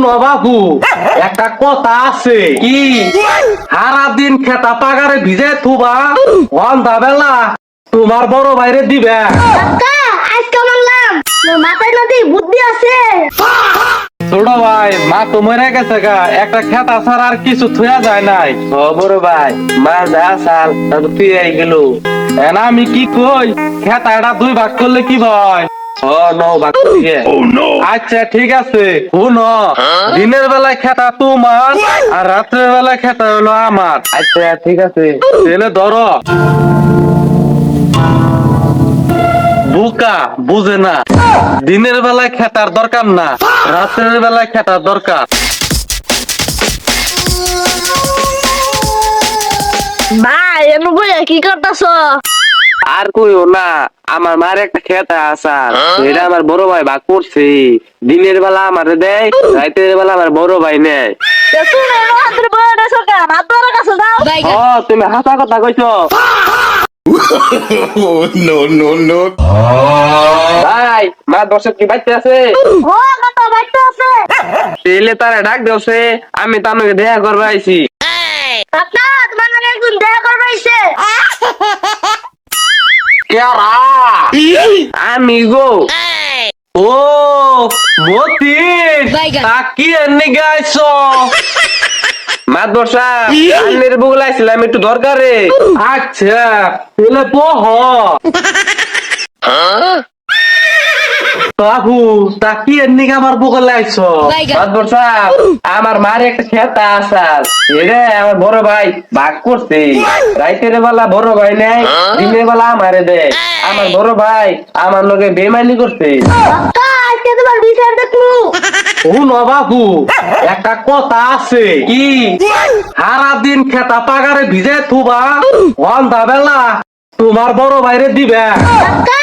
শুনো বাবু, একটা কথা আছে কি, সারাদিন খেতা পাগারে ভিজে থুবা, সন্ধ্যা বেলা তোমার বড় বাইরে দিবে। কাকা আজকে মানলাম মাথায় নদী বুদ্ধি আছে। ছোট ভাই, মা তো মরে গেছে গা, একটা খেতা ছাড়া আর কিছু থুয়া যায় নাই। ও বড় ভাই, মা যা সাল তুই গেল, আমি কি কই, খেতাটা 2 ভাগ করলে কি ভয়? ও নো ভাগ দিয়ে। আচ্ছা ঠিক আছে, শুনো, দিনের বেলায় খেতা তোমার আর রাত্রের বেলায় খেতা হলো আমার। আচ্ছা ঠিক আছে, তাহলে ধরো। বুকা বুঝে না, দিনের বেলায় খেতার দরকার না, রাতের বেলায় খেতার দরকার। ভাই এমন বইয়া কি করতেছ? আর কইও না, আমার মার একটা খেতা আসার, এটা আমার বড় ভাই ভাগ করছে। দিনের বেলা আমারে দেয়, রাতের বেলা আমার বড় ভাই নেয়। তুমি হাতের বইয়া সরকার হাত ধরে কাছে যাও। ও তুমি হাসা কথা কইছো। No, no, no. ভাই মা দর্শক কি বাইতে আছে? ও কাকা বাইতে আছে। তেলে তারা ডাক দেওছে, আমি তানকে দেখা করবে আইছি। কাকা তোমার নাকি একজন দেখা করবে আইছে। কেরা? আমি গো। ও মতি, তাকি এনে গাইছো। মাদবর্ষা আন্নের বগুলা আইছিলাম একটু দরকারে। আচ্ছা তাহলে বহ। বাবু তাকি এনে আমার বগুলা আইছো। মাদবর্ষা আমার মার একটা খেতা আসার, এটা আমার বড় ভাই ভাগ করছে। রাইতের বেলা বড় ভাই নেয়, দিনের বেলা আমারে দেয়। আমার বড় ভাই আমার লগে বেমানি করছে। কাকা আজকে তোমার বিচার দেখলু। শুনো বাবু, একটা কথা আছে কি, সারাদিন খেতা পাগারে ভিজে থুবা, সন্ধ্যা বেলা তোমার বড় বাইরে দিবে। কাকা